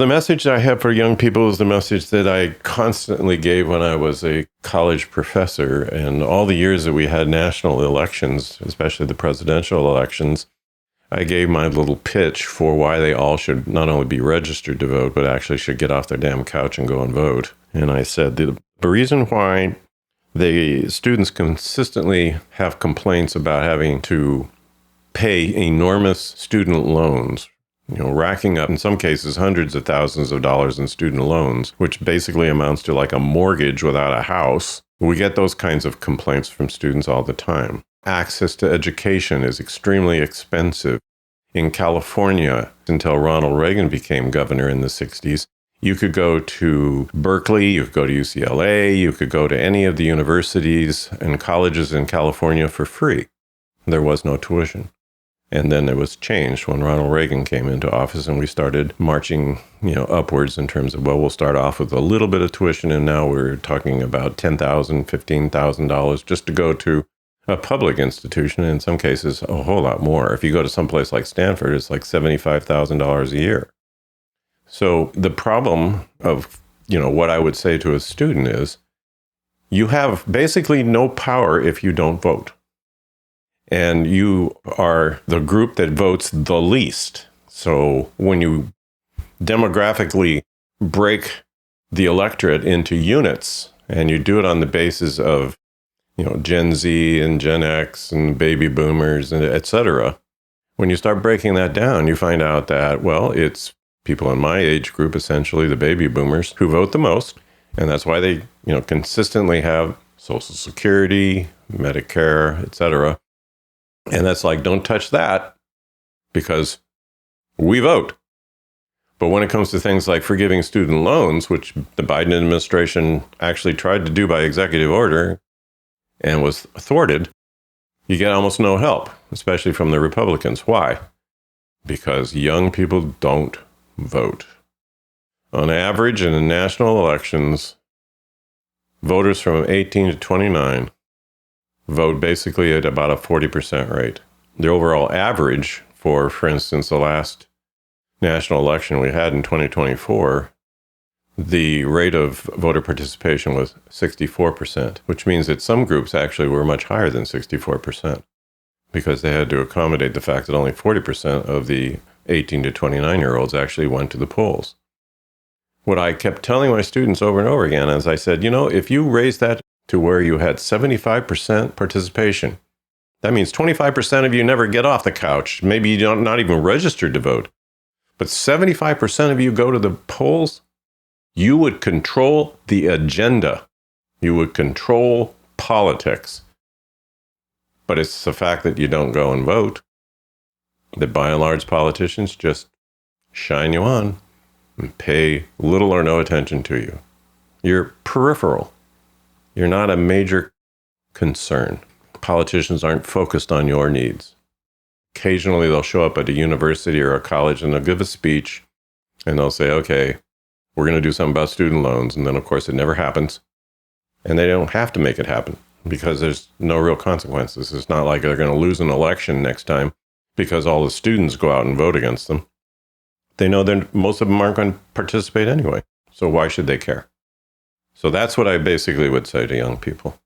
The message I have for young people is the message that I constantly gave when I was a college professor. And all the years that we had national elections, especially the presidential elections, I gave my little pitch for why they all should not only be registered to vote, but actually should get off their damn couch and go and vote. And I said the reason why the students consistently have complaints about having to pay enormous student loans, racking up, in some cases, hundreds of thousands of dollars in student loans, which basically amounts to like a mortgage without a house. We get those kinds of complaints from students all the time. Access to education is extremely expensive. In California, until Ronald Reagan became governor in the 60s, you could go to Berkeley, you could go to UCLA, you could go to any of the universities and colleges in California for free. There was no tuition. And then it was changed when Ronald Reagan came into office and we started marching, upwards in terms of, we'll start off with a little bit of tuition and now we're talking about $10,000, $15,000 just to go to a public institution, in some cases a whole lot more. If you go to some place like Stanford, it's like $75,000 a year. So the problem of, what I would say to a student is, you have basically no power if you don't vote. And you are the group that votes the least. So when you demographically break the electorate into units, and you do it on the basis of, Gen Z and Gen X and baby boomers, and et cetera, when you start breaking that down, you find out that, it's people in my age group, essentially the baby boomers, who vote the most. And that's why they, consistently have Social Security, Medicare, et cetera. And that's like, don't touch that because we vote. But when it comes to things like forgiving student loans, which the Biden administration actually tried to do by executive order and was thwarted, you get almost no help, especially from the Republicans. Why? Because young people don't vote. On average, in the national elections, voters from 18 to 29 vote basically at about a 40% rate. The overall average for instance, the last national election we had in 2024, the rate of voter participation was 64%, which means that some groups actually were much higher than 64% because they had to accommodate the fact that only 40% of the 18 to 29-year-olds actually went to the polls. What I kept telling my students over and over again is I said, if you raise that to where you had 75% participation, that means 25% of you never get off the couch. Maybe you're not even registered to vote. But 75% of you go to the polls, you would control the agenda. You would control politics. But it's the fact that you don't go and vote that by and large politicians just shine you on and pay little or no attention to you. You're peripheral. You're not a major concern. Politicians aren't focused on your needs. Occasionally they'll show up at a university or a college and they'll give a speech and they'll say, okay, we're going to do something about student loans. And then of course it never happens. And they don't have to make it happen because there's no real consequences. It's not like they're going to lose an election next time because all the students go out and vote against them. They know that most of them aren't going to participate anyway. So why should they care? So that's what I basically would say to young people.